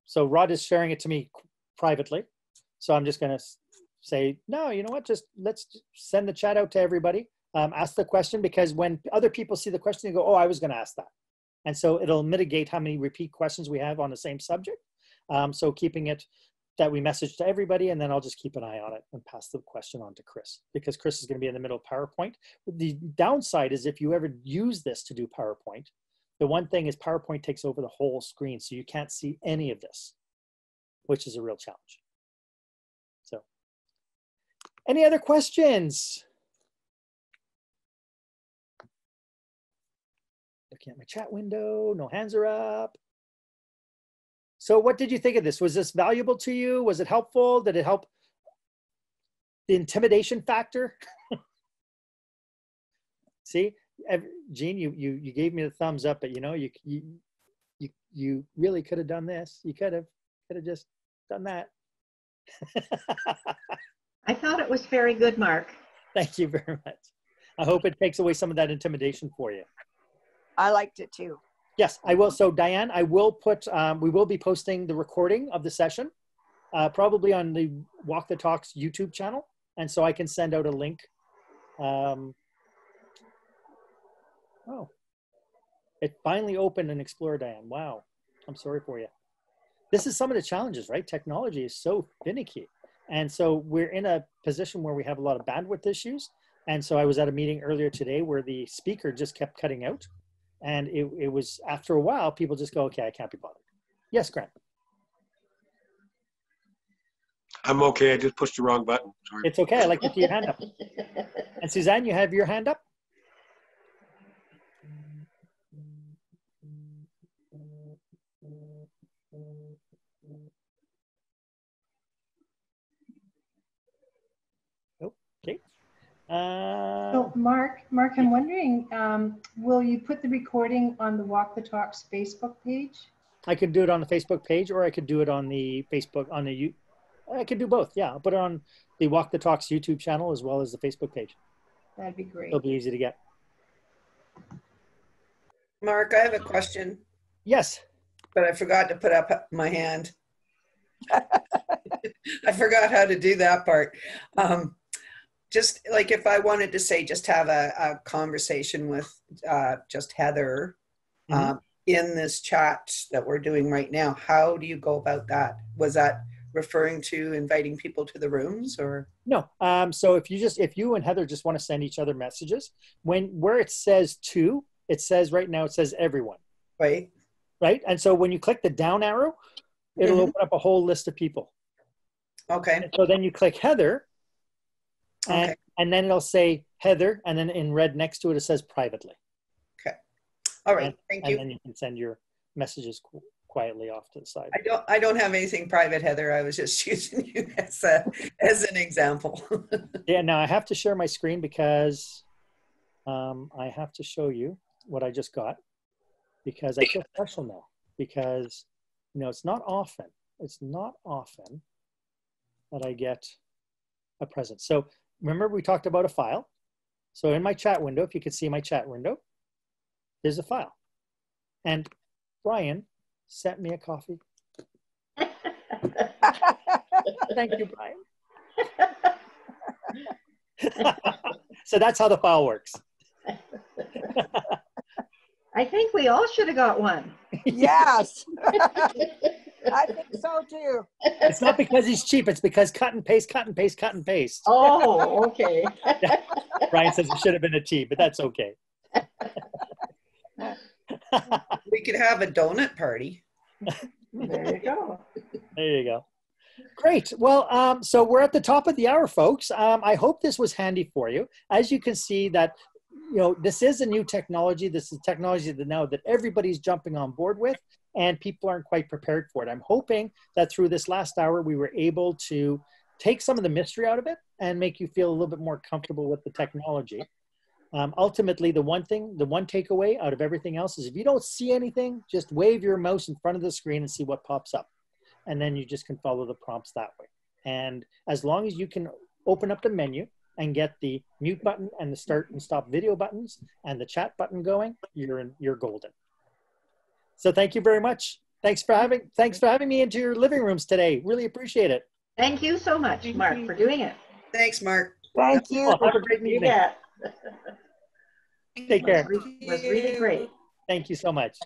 So Rod is sharing it to me privately. So I'm just going to say, no, you know what? Just let's send the chat out to everybody. Ask the question, because when other people see the question, they go, oh, I was going to ask that. And so it'll mitigate how many repeat questions we have on the same subject. So keeping it that we message to everybody, and then I'll just keep an eye on it and pass the question on to Chris, because Chris is going to be in the middle of PowerPoint. The downside is if you ever use this to do PowerPoint, the one thing is PowerPoint takes over the whole screen, so you can't see any of this, which is a real challenge. So Any other questions? Looking at my chat window, no hands are up. So what did you think of this? Was this valuable to you? Was it helpful? Did it help the intimidation factor? See, Jean, you gave me the thumbs up, but you know, you really could have done this. You could have just done that. I thought it was very good, Mark. Thank you very much. I hope it takes away some of that intimidation for you. I liked it too. Yes, I will. So Diane, I will put, we will be posting the recording of the session, probably on the Walk the Talks YouTube channel. And so I can send out a link. Oh, it finally opened in Explorer, Diane. Wow, I'm sorry for you. This is some of the challenges, right? Technology is so finicky. And so we're in a position where we have a lot of bandwidth issues. And so I was at a meeting earlier today where the speaker just kept cutting out. And it was, after a while, people just go, okay, I can't be bothered. Yes, Grant. I'm okay. I just pushed the wrong button. Sorry. It's okay. I like to see your hand up. And Suzanne, you have your hand up? Okay. So Mark, I'm wondering, will you put the recording on the Walk the Talks Facebook page? I could do it on the Facebook page, or I could do it on the Facebook, I could do both. Yeah, I'll put it on the Walk the Talks YouTube channel as well as the Facebook page. That'd be great. It'll be easy to get. Mark, I have a question. Yes. But I forgot to put up my hand. I forgot how to do that part. Just like if I wanted to say, just have a conversation with just Heather in this chat that we're doing right now, how do you go about that? Was that referring to inviting people to the rooms, or? No. So if you and Heather just want to send each other messages, where it says to, it says right now, it says everyone. Right. Right. And so when you click the down arrow, it'll open up a whole list of people. Okay. And so then you click Heather, and then it'll say Heather, and then in red next to it, it says privately. Okay. All right. Thank you. And then you can send your messages quietly off to the side. I don't have anything private, Heather. I was just using you as an example. Yeah. Now I have to share my screen because I have to show you what I just got, because I feel special now, because it's not often that I get a present. So remember we talked about a file. So in my chat window, if you could see my chat window, there's a file. And Brian sent me a coffee. Thank you, Brian. So that's how the file works. I think we all should have got one. Yes. I think so too. It's not because he's cheap. It's because cut and paste, cut and paste, cut and paste. Oh, okay. Brian says it should have been a T, but that's okay. We could have a donut party. There you go. There you go. Great. Well, so we're at the top of the hour, folks. I hope this was handy for you. As you can see that, this is a new technology. This is technology that everybody's jumping on board with, and people aren't quite prepared for it. I'm hoping that through this last hour, we were able to take some of the mystery out of it and make you feel a little bit more comfortable with the technology. Ultimately, the one takeaway out of everything else is if you don't see anything, just wave your mouse in front of the screen and see what pops up. And then you just can follow the prompts that way. And as long as you can open up the menu and get the mute button and the start and stop video buttons and the chat button going, you're golden. So thank you very much. Thanks for having me into your living rooms today. Really appreciate it. Thank you so much, Mark, for doing it. Thanks, Mark. Thank you. Well, have a great evening. Yeah. Take care. It was really great. Thank you so much.